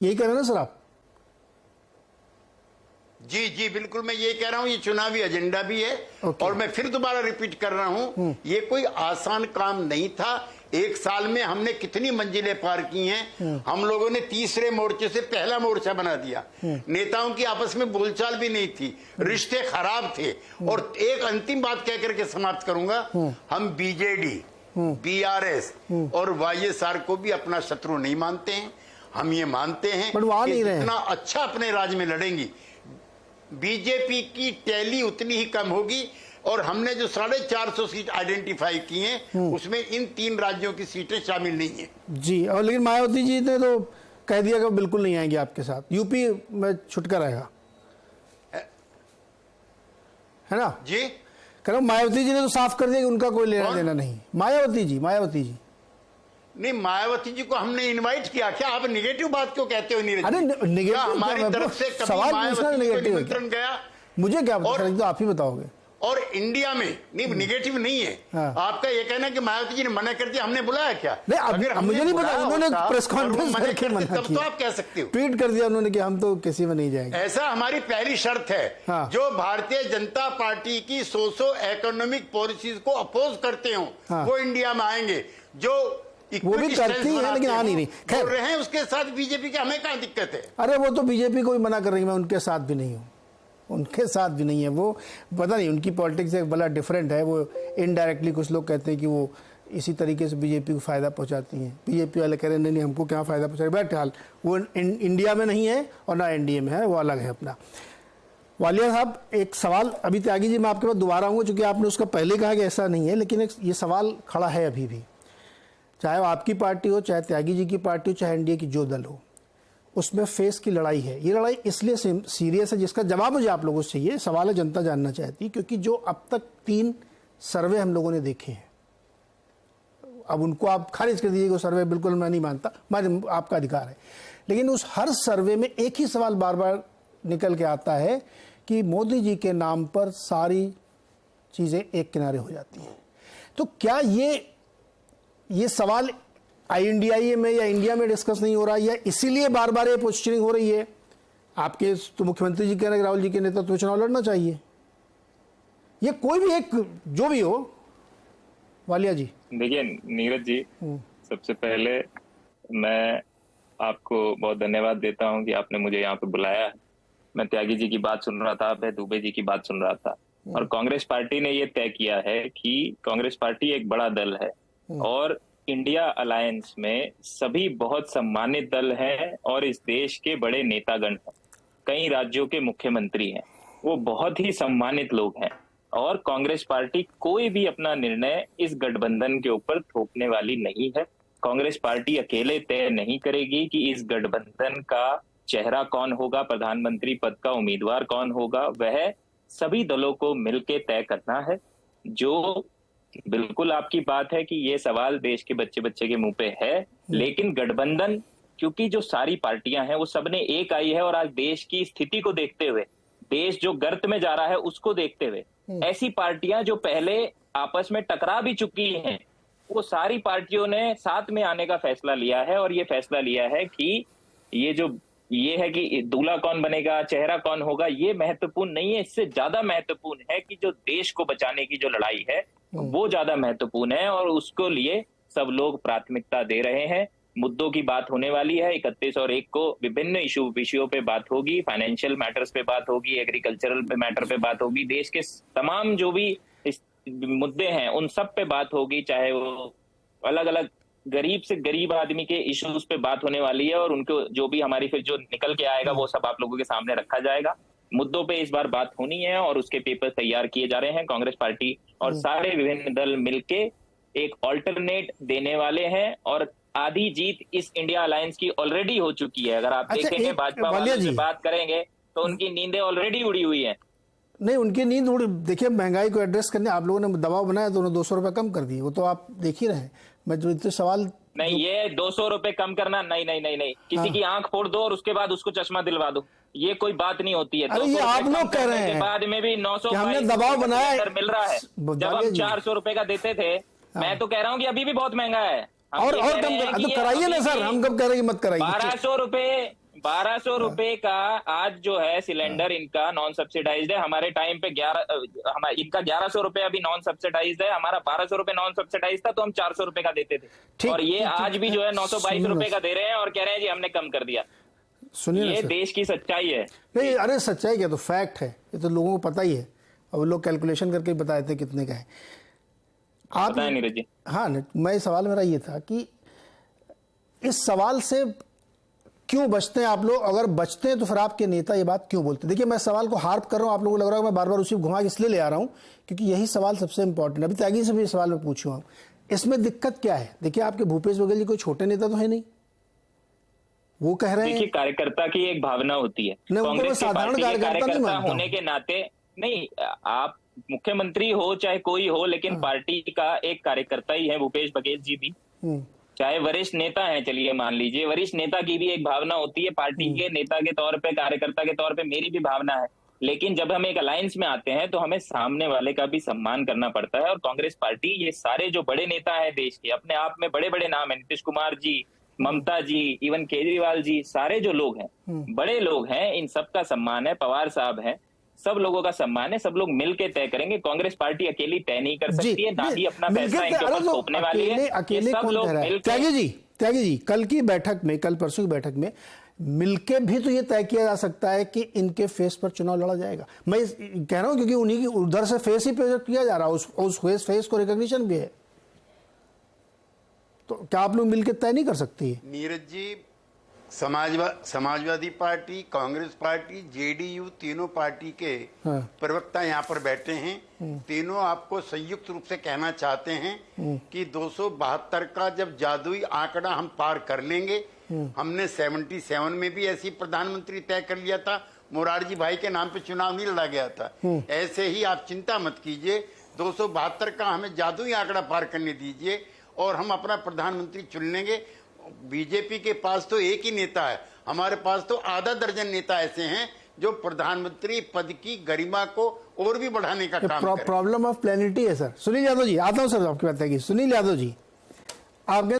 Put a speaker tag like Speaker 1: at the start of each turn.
Speaker 1: यही कह रहे हैं ना सर आप?
Speaker 2: जी जी बिल्कुल, मैं ये कह रहा हूं, ये चुनावी एजेंडा भी है। और मैं फिर दोबारा रिपीट कर रहा हूं, ये कोई आसान काम नहीं था। 1 साल में हमने कितनी मंजिलें पार की हैं। हम लोगों ने तीसरे मोर्चे से पहला मोर्चा बना दिया। नेताओं की आपस में बोलचाल भी नहीं थी, रिश्ते खराब थे। और एक अंतिम बात कह करके समाप्त करूंगा, हम बीजेडी, बीआरएस और वाईएसआर को भी अपना शत्रु नहीं मानते हैं। हम ये मानते हैं कि जितना अच्छा अपने राज्य में लड़ेंगी, बीजेपी की टैली उतनी ही कम होगी। और हमने जो 450 सीट आइडेंटिफाई की हैं, उसमें इन 3 राज्यों की सीटें शामिल नहीं है
Speaker 1: जी। और लेकिन मायावती जी ने तो कह दिया कि बिल्कुल नहीं आएंगे आपके साथ, यूपी में छुटका रहेगा, है ना
Speaker 2: जी।
Speaker 1: कह रहा हूं, मायावती जी ने तो साफ कर दिया कि उनका कोई लेना देना नहीं। मायावती जी
Speaker 2: नहीं, मायावती जी को हमने इनवाइट किया। क्या आप निगेटिव बात क्यों कहते हो नीरज?
Speaker 1: अरे निगेटिव
Speaker 2: हमारी तरफ से कभी
Speaker 1: सवाल पूछना निगेटिव
Speaker 2: निमंत्रण गया?
Speaker 1: मुझे क्या पता, तो आप ही बताओगे।
Speaker 2: और इंडिया में नहीं, निगेटिव नहीं है। हाँ। आपका ये कहना कि मायावती जी ने मना कर दिया, हमने बुलाया क्या?
Speaker 1: नहीं, अगर मुझे नहीं पता, उन्होंने प्रेस कॉन्फ्रेंस करके मना किया,
Speaker 2: तब तो आप कह सकते हो।
Speaker 1: ट्वीट कर दिया उन्होंने कि हम तो किसी में नहीं जाएंगे।
Speaker 2: ऐसा हमारी पहली शर्त है। हाँ। जो भारतीय जनता पार्टी की सोशो इकोनॉमिक पॉलिसीज को अपोज करते हो, हाँ, वो इंडिया में आएंगे। जो
Speaker 1: वो भी करती है लेकिन आ नहीं
Speaker 2: खैर रहे हैं, उसके साथ बीजेपी के हमें क्या दिक्कत है?
Speaker 1: अरे वो तो बीजेपी को ही मना कर रही है, मैं उनके साथ भी नहीं हूँ, उनके साथ भी नहीं है। वो पता नहीं, उनकी पॉलिटिक्स एक बड़ा डिफरेंट है। वो इनडायरेक्टली कुछ लोग कहते हैं कि वो इसी तरीके से बीजेपी को फ़ायदा पहुंचाती हैं। बीजेपी वाले कह रहे हैं नहीं हमको क्या फ़ायदा पहुंचाएगा। बहरहाल वो इंडिया में नहीं है और ना एनडीए में है, वो अलग है अपना। वालिया साहब, एक सवाल अभी त्यागी जी मैं आपके पास दोबारा आऊँगा, चूँकि आपने उसका पहले कहा कि ऐसा नहीं है, लेकिन ये सवाल खड़ा है अभी भी, चाहे वो आपकी पार्टी हो, चाहे त्यागी जी की पार्टी हो, चाहे एनडीए की जो दल हो, उसमें फेस की लड़ाई है। ये लड़ाई इसलिए सीरियस है, जिसका जवाब मुझे आप लोगों से चाहिए। सवाल है जनता जानना चाहती है, क्योंकि जो अब तक 3 सर्वे हम लोगों ने देखे हैं, अब उनको आप खारिज कर दीजिए कि सर्वे बिल्कुल मैं नहीं मानता, आपका अधिकार है, लेकिन उस हर सर्वे में एक ही सवाल बार बार निकल के आता है कि मोदी जी के नाम पर सारी चीज़ें एक किनारे हो जाती हैं। तो क्या ये सवाल INDIA में या इंडिया में डिस्कस नहीं हो रहा, या इसीलिए बार बार ये पोस्चरिंग हो रही है? आपके तो मुख्यमंत्री जी कह रहे हैं राहुल जी के नेतृत्व में चुनाव लड़ना चाहिए, ये कोई भी एक जो भी हो। वालिया जी
Speaker 3: देखिए नीरज जी, सबसे पहले मैं आपको बहुत धन्यवाद देता हूं कि आपने मुझे यहाँ पे बुलाया। मैं त्यागी जी की बात सुन रहा था, मैं दुबे जी की बात सुन रहा था, और कांग्रेस पार्टी ने ये तय किया है कि कांग्रेस पार्टी एक बड़ा दल है और इंडिया अलायंस में सभी बहुत सम्मानित दल हैं और इस देश के बड़े नेतागण हैं, कई राज्यों के मुख्यमंत्री हैं, वो बहुत ही सम्मानित लोग हैं। और कांग्रेस पार्टी कोई भी अपना निर्णय इस गठबंधन के ऊपर थोपने वाली नहीं है। कांग्रेस पार्टी अकेले तय नहीं करेगी कि इस गठबंधन का चेहरा कौन होगा, प्रधानमंत्री पद का उम्मीदवार कौन होगा, वह सभी दलों को मिलकर तय करना है। जो बिल्कुल आपकी बात है कि ये सवाल देश के बच्चे बच्चे के मुंह पे है, लेकिन गठबंधन, क्योंकि जो सारी पार्टियां हैं वो सबने एक आई है, और आज देश की स्थिति को देखते हुए, देश जो गर्त में जा रहा है उसको देखते हुए, ऐसी पार्टियां जो पहले आपस में टकरा भी चुकी हैं, वो सारी पार्टियों ने साथ में आने का फैसला लिया है। और ये फैसला लिया है कि ये है कि दूल्हा कौन बनेगा, चेहरा कौन होगा, ये महत्वपूर्ण नहीं है। इससे ज्यादा महत्वपूर्ण है कि जो देश को बचाने की जो लड़ाई है वो ज्यादा महत्वपूर्ण है, और उसको लिए सब लोग प्राथमिकता दे रहे हैं। मुद्दों की बात होने वाली है 31 और 1 को, विभिन्न विषयों पे बात होगी, फाइनेंशियल मैटर्स पे बात होगी, एग्रीकल्चरल पे मैटर पे बात होगी, देश के तमाम जो भी मुद्दे हैं उन सब पे बात होगी, चाहे वो अलग अलग गरीब से गरीब आदमी के इश्यूज पे बात होने वाली है, और उनको जो भी हमारी फिर जो निकल के आएगा वो सब आप लोगों के सामने रखा जाएगा। मुद्दों पे इस बार बात होनी है और उसके पेपर तैयार किए जा रहे हैं। कांग्रेस पार्टी और सारे विभिन्न दल मिलके एक ऑल्टरनेट देने वाले हैं, और आधी जीत इस इंडिया अलायंस की ऑलरेडी हो चुकी है। अगर आप देखेंगे भाजपा वालों से बात करेंगे तो उनकी नींदें ऑलरेडी उड़ी हुई है।
Speaker 1: नहीं, उनकी नींद उड़ी, देखिए महंगाई को एड्रेस करने आप लोगों ने दबाव बनाया तो उन्होंने 200 रुपए कम कर दिए, वो तो आप देख ही रहे। मैं जो इतने सवाल
Speaker 3: नहीं, ये 200 रुपए कम करना नहीं, किसी की आंख फोड़ दो और उसके बाद उसको चश्मा दिलवा दो, ये कोई बात नहीं होती है।
Speaker 1: अरे ये आप लोग कह रहे हैं
Speaker 3: बाद में भी 900
Speaker 1: हमने दबाव बनाया
Speaker 3: मिल रहा है, जब हम 400 रुपए का देते थे। मैं तो कह रहा हूँ कि अभी भी बहुत महंगा है,
Speaker 1: और कम तो कराइए ना सर, हम कब कह रहे हैं मत कराइए।
Speaker 3: 1200 रुपए का आज जो है सिलेंडर इनका नॉन सब्सिडाइज्ड है। हमारे टाइम पे इनका 1100 रुपए अभी नॉन सब्सिडाइज्ड है, हमारा 1200 रुपए नॉन सब्सिडाइज्ड था, तो हम 400 रुपए का देते थे। और ये आज भी जो है 922 रुपए का दे रहे हैं और कह रहे हैं जी हमने कम कर दिया।
Speaker 1: सुनिए,
Speaker 3: ये देश की सच्चाई है।
Speaker 1: नहीं, अरे सच्चाई क्या, तो फैक्ट है, ये तो लोगों को पता ही है, और लोग कैलकुलेशन करके बताए थे कितने का है। आप
Speaker 3: पता है नीरज जी।
Speaker 1: हाँ, मैं सवाल मेरा ये था कि इस सवाल से क्यों बचते हैं आप लोग? अगर बचते हैं तो फिर आपके नेता ये बात क्यों बोलते हैं? देखिए, मैं सवाल को हार्प कर रहा हूं, आप लोगों को लग रहा है मैं बार बार उसी घुमा के इसलिए ले आ रहा हूं क्योंकि यही सवाल सबसे इंपॉर्टेंट है। अभी त्यागी से भी सवाल मैं पूछूं, आप इसमें दिक्कत क्या है? देखिए, आपके भूपेश बघेल जी कोई छोटे नेता तो है नहीं, वो कह रहे हैं।
Speaker 3: देखिए, कार्यकर्ता की एक भावना होती है,
Speaker 1: कांग्रेस की पार्टी के कार्यकर्ता
Speaker 3: होने के नाते नहीं, आप मुख्यमंत्री हो चाहे कोई हो, लेकिन पार्टी का एक कार्यकर्ता ही है भूपेश बघेल जी भी, चाहे वरिष्ठ नेता हैं, चलिए मान लीजिए वरिष्ठ नेता की भी एक भावना होती है, पार्टी के नेता के तौर पे, कार्यकर्ता के तौर पे मेरी भी भावना है। लेकिन जब हम एक अलायंस में आते हैं तो हमें सामने वाले का भी सम्मान करना पड़ता है। और कांग्रेस पार्टी, ये सारे जो बड़े नेता हैं देश के, अपने आप में बड़े बड़े नाम है, नीतीश कुमार जी, ममता जी, इवन केजरीवाल जी, सारे जो लोग हैं बड़े लोग हैं, इन सबका सम्मान है। पवार साहब हैं, सब लोगों का सम्मान है, सब लोग मिलके तय करेंगे। कांग्रेस पार्टी अकेली तय नहीं कर सकती है, ना ही अपना पैसा इनके ऊपर थोपने वाली है।
Speaker 1: अकेले कौन कह रहा है? त्यागी जी, कल की बैठक में, कल परसों की बैठक में मिलके भी तो ये तय किया जा सकता है कि इनके फेस पर चुनाव लड़ा जाएगा। मैं कह रहा हूं क्योंकि उन्हीं की उधर से फेस ही पे किया जा रहा है, उस फेस को रिकॉग्निशन भी है, तो क्या आप लोग मिलकर तय नहीं कर सकती?
Speaker 2: Neeraj ji, Samajwadi party, Congress party, JDU, तीनों पार्टी के प्रवक्ता यहाँ पर बैठे हैं। तीनों आपको संयुक्त रूप से कहना चाहते हैं कि 272 का जब जादुई आंकड़ा हम पार कर लेंगे, हमने 77 में भी ऐसी प्रधानमंत्री तय कर लिया था, मोरारजी भाई के नाम पे चुनाव नहीं लड़ा गया था। ऐसे ही आप चिंता मत कीजिए, 272 का हमें जादुई आंकड़ा पार करने दीजिए और हम अपना प्रधानमंत्री चुन लेंगे। बीजेपी के पास तो एक ही नेता है, हमारे पास तो आधा दर्जन नेता ऐसे हैं जो प्रधानमंत्री पद की गरिमा को और भी बढ़ाने का काम करें।
Speaker 1: प्रॉब्लम ऑफ प्लेनिटी है सर। सुनील यादव जी, आता हूं सर आपकी बात है कि सुनील यादव जी, आपने